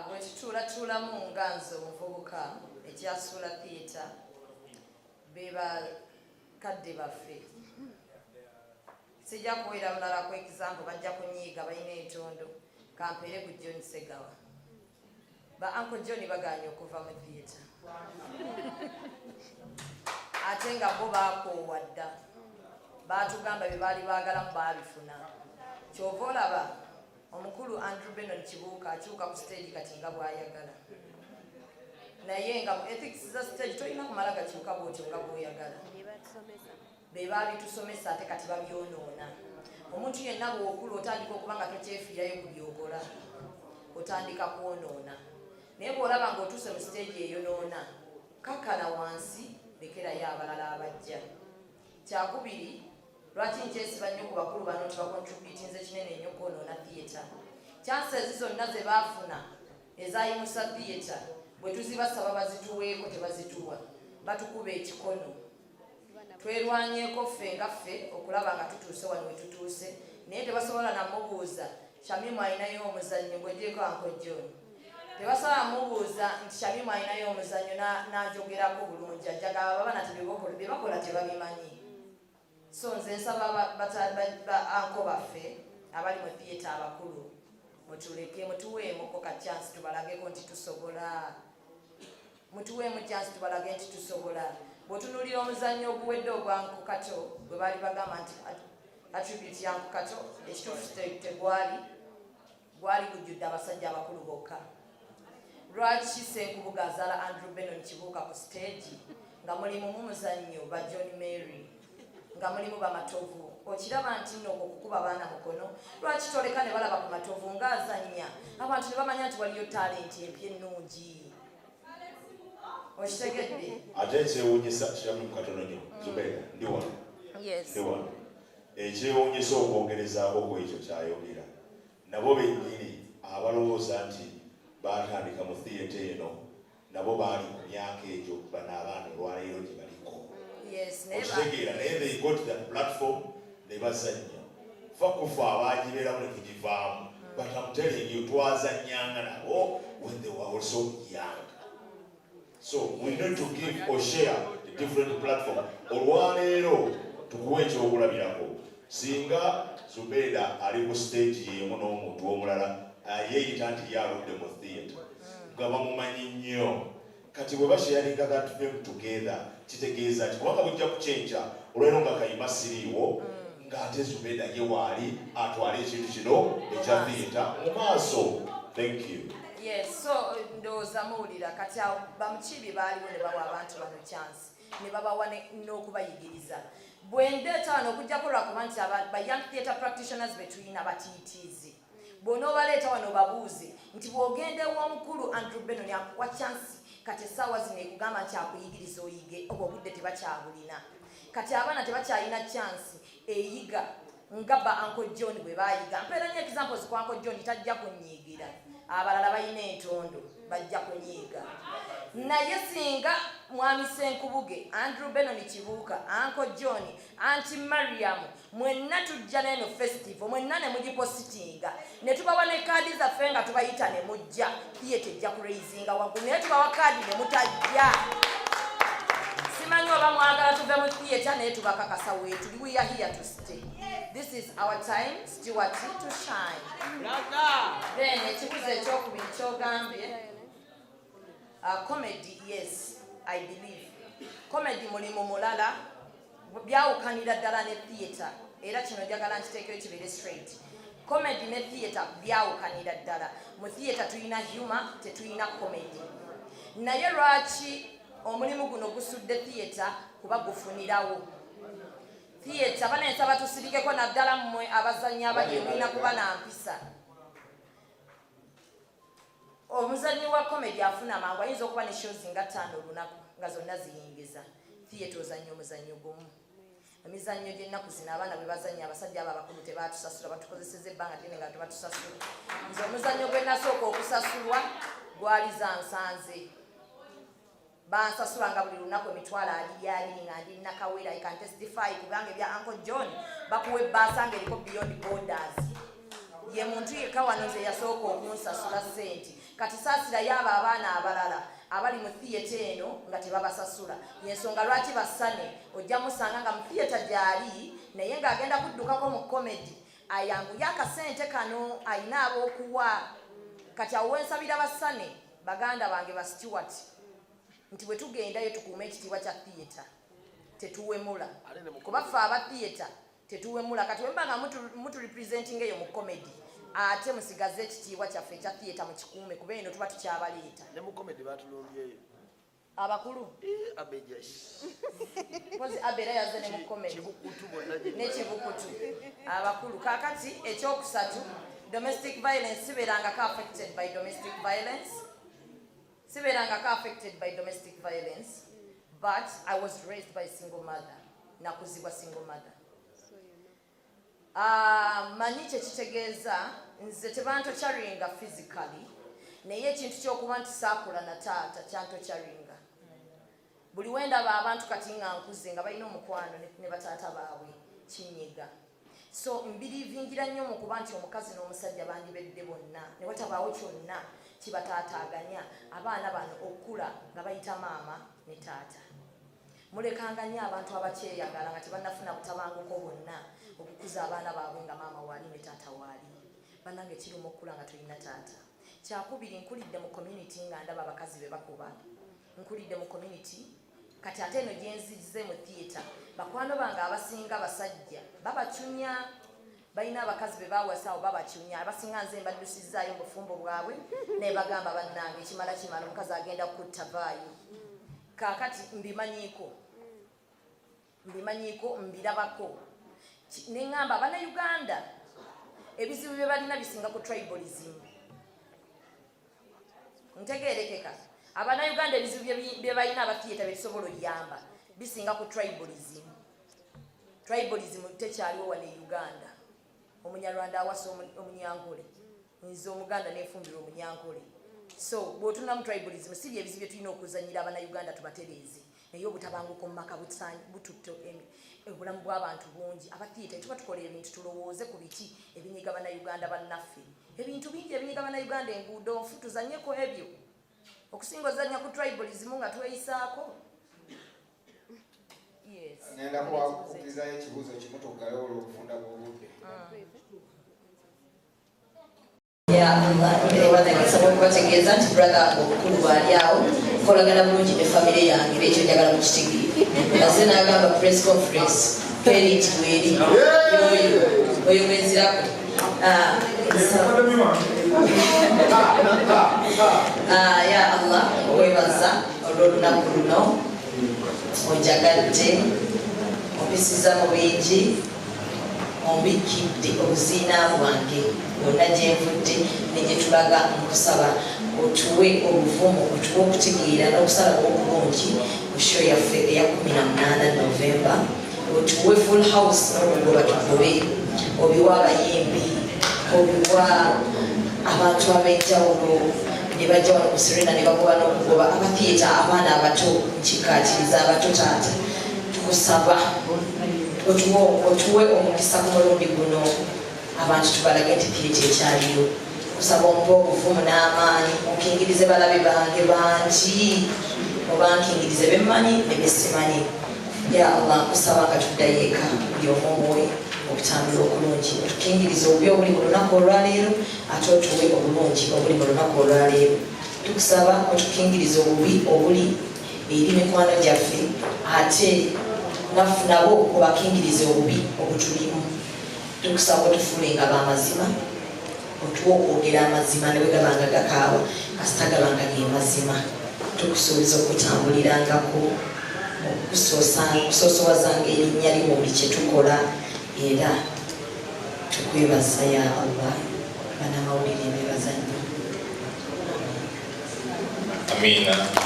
bwetutula mu nganzo omuvubuka ekyasuula theatre beba kadde baffe sijja kuwera mulala ku example bajja kunyiiga balina entondo kampeere ku John Segawa ba Uncle John baganye okuva mu theatre ate nga bo baakoowa dda baatugamba bye baali baagalamu baabifuna kyova olaba omukulu Andrew Benon Kibuuka akyuka ku stage kati nga bw'ayagala naye nga mu ethics za stage tolina kumala gakyuka bwotyo nga bw'oyagala be baabitusomesa ate kati babyonoona omuntu yenna bw'okula otandika okuba nga tokyefiirayo ku byokola otandika kwonoona naye bw'olaba ng'otuuse mu stage eyonoona kakkana wansi lekerayo abalala abajja kyakubiri lwaki nkyesiba nnyo ku bakulu bano tebakontributinze kinene nnyo kwonoona theatre chances zonna ze baafuna ezayimusa theatre bwe tuzibasaba bazituweeko tebazituwa batukuba ekikono twerwanyeeko ffe nga ffe okulaba nga tutuuse wano we tutuuse naye tebasobola namubuuza Shamim alinayo omuzannyo gwejeeko Uncle John tebasobola mubuuza nti Shamim alinayo omuzannyo n'ajogerako bulungi ajagala ababana bye bakola tebabimanyi so nze nsaba anko baffe abali mu theatre abakulu mutuleke mutuweemuko ka chance tubalageko nti tusobola mutuweemu chance tubalage nti tusobola bw'otunuulira omuzannyo oguwedde ogwa Nku Kato bwe baali bagamba nti attribute ya Nku Kato ekituufu gwali gujjudde abasajja abakulu bokka lwaki Ssenkubuga azaala Andrew Benon Kibuuka ku stage nga mulimu mu muzannyo ba John Mary nga mulimu bamatovu okiraba nti nno okukuba abaana mukono lwaki toleka ne balaba ku matovu ng'azannya abantu ne bamanya nti waliyo talenti empya ennungi okitegedde ate ekyewuunyisa Shamim katono nnyo Zubeda ndi wano ekyewuunyisa okwongerezaako ku ekyo kyayogera nabo bennyini abalowooza nti baatandika mu theatre eno nabo baali ku myaka egyo bano abaana olwaleero gye baliko okitegeera naye they got that platform ne bazannya fa kufa abaagibeeramu ne tugivaamu but I'm telling you twazannyanga nabo when they were also young. So we need to give or share the different platform. Olwaleero tukuwe ekyokulabirako singa Zubeda ali ku stage y'emu n'omuntu omulala yeeyita nti yaludde mu theatre nga bamumanyi nnyo kati bwe basharinga that film together kitegeeza nti kubanga bujja kucyenca olwaleero nga Kayima siriiwo ng'ate Zubeda ye waali atwala ekintu kino ekya theatre mu maaso. Thank you. Yes, so ndowooza muwulira kati awo bamukiibi baaliwo ne bawa abantu bano chance ne babawa n'okubayigiriza bwe ndeeta wano okujjako lwakuba nti ba young theatre practitioners betulina batiitiizi bw'onoobaleeta wano babuuze nti bw'ogenda ew'omukulu Andrew Benon akuwa chance kati essaawa zino ekugamba nti akuyigiriza oyige obwo obudde tebakyabulina kati abaana tebakyalina chance eyiga nga ba Uncle John bwe baayiga mpeera nnyo examples ku Uncle John tajja kunyiigira abalala balina entondo bajja kunyiiga naye singa mwami Ssenkubuge Andrew Benon Kibuuka Uncle John Auntie Mariam mwenna tujja n'eno festival mwenna ne mugipositinga ne tubawa ne kaadi zaffe nga tubayita ne mujja theatre ejja kuraisinga waggulu naye tubawa kaadi ne mutajja simanyi oba mwagala tuve mu theatre naye tubakakasa weetu we are here to stay. This is our time, Stewart, to shine. Then, ekibuzo ekyokubiri kyogambye comedy, yes, I believe. Comedy mulimu mulala byawukanira ddala ne theatre era kino njagala nkiteekero kibeere straight. Comedy ne theatre byawukanira ddala. Mu theatre tulina humor, tetulina comedy. Naye lwaki omulimu guno gusudde theatre kuba gufunirawo theatre banensaba tusirikeko naddala mmwe abazannyi abali mulina kuba na mpisa omuzannyi wa comedy afuna mangu ayinza okuba ne shows nga 5 olunaku nga zonna ziyingiza theatre ozannyi omuzannyo gumu emizannyo gy'ennaku zino abaana bwe bazannya abasajja abo abakulu tebatusasula batukozeseza ebbanga ddene nga tebatusasula nze omuzannyo gwe nasooka okusasulwa gwali za nsanze bansasula nga buli lunaku emitwalo ali nga ndi nakawera I can testify kubanga ebya Uncle John bakuwa ebbaasa nga eriko beyond borders ye muntu yekka wano nze yasooka okunsasula ssente kati saasirayo abo abaana abalala abali mu theatre eno nga tebabasasula yensonga lwaki basane ojja musanga nga mu theatre gyali naye ng'agenda kuddukako mu comedy ayanguye akasente kano ayina ab'okuwa kati awo wensabira basane baganda bange ba Stewart nti bwe tugendayo tukuume ekitiibwa kya theatre tetuwemula kuba ffe aba theatre tetuwemula kati wemba nga mutu representing eyo mu comedy ate musigaze ekitiibwa kyaffe ekya theatre mu kikuume kuba eno tuba tukyabaleeta ne mu comedy batulumbyeyo abakulu kozi abera yaze ne mu comedy ne kibukutu abakulu kakati ekyokusatu domestic violence siberangako affected by domestic violence but I was raised by a single mother nakuzibwa single mother manyi kyekitegeeza nze tebantokyaringa physically naye ekintu kyokuba nti saakula na taata kyantokyaringa buli wendaba abantu kati nga nkuze nga balina omukwano ne bataata baabwe kinyiga so mbirivingira nnyo mu kuba nti omukazi n'omusajja bandibedde bonna ne watabaawo kyonna kibataataaganya abaana bano okula nga bayita maama ne taata mulekanga nnyo abantu abakyeyagala nga tebannafuna butabanguko bonna okukuza abaana baabwe nga maama waali ne taata waali bannange kirimu okula nga tolina taata kyakubiri nkulidde mu community nga ndaba abakazi be bakuba nkulidde mu community kati ate eno gyenzize mu theatre bakwano bange abasinga basajja babacunya balina abakazi be bawasaawo babacunya abasinga nze mbaddusizaayo mu bufumbo bwabwe naye bagamba bannange ekimala kimala omukazi agenda kutta vaayo kaakati mbimanyiiko mbirabako neŋŋamba abannayuganda ebizibu bye balina bisinga ku tribalism ntegeerekeka abannayuganda ebizibu bye balina abatheatre bebisobola oyamba bisinga ku tribalism tekyaliwo wane uganda omunyarwanda awasa omunyankole nze omuganda nefumbira omunyankole so bw'otunamu tribalism si bye ebizibu bye tulina okuzanyira abannayuganda tubatereeze naye obutabanguko mu maka bututte obulamu bw'abantu bungi abatheatre tuba tukola ebintu tulowooze ku biki ebinyiga bannayuganda bannaffe ebintu bingi ebinyiga bannayuganda enguudo nfu tuzanyeko ebyo okusinga ozanya ku tribalism nga tweyisaako ngenda kukkirizayo ekibuuzo kimu tuggayo olw'okufunda bw'obudde nsaba okubategeeza nti brother omukulu bw'ali awo nkolagana bulungi ne famire yange ekyo njagala mu kitigiri aze n'agamba press conference periti bweri yoyo oyo gwenzirako ya Allah webaza olw'olunaku luno onjagadde ompisiza mu bingi ombikidde obuziina bwange bwonna gye nvudde ne gye tulaga mu kusaba otuwe obuvumu otuwe okutegeera n'okusalawo okulungi ku show yaffe eya 18 Novemba otuwe full house n'okugoba tugobe obiwa abayimbi obiwa abantu ab'enjawulo ne bajja wano ku Serena ne bagoba n'okugoba abatheatre abaana abato nkikkaatiriza abato taata tukusaba otuwe omukisa ku mulundi guno abantu tubalage nti theatre ekyaliyo kusaba omuba obuvumu n'amaanyi onkingirize balabe bange bangi oba nkingirize bemmanyi ne besimanyi ya Allah nkusaba nga tuddayo eka buli omuwe okutambula okulungi otukingirize obubi obuli mu lunaku olwaleero ate otuwe obulungi obuli mu lunaku olwaleero tukusaba otukingirize obubi obuli eri mikwano gyaffe ate nabo obakingirize obubi obutulimu tukusaba otufuulenga b'amazima otuwa okwogera amazima ne bwe gabanga gakaawa kasita gabanga ge mazima tukusuubiza okutambulirangako okusoosowazanga erinnya limu buli kye tukola era tukwebaza ya Allah banamawulire mbebaza nnyo. Amina.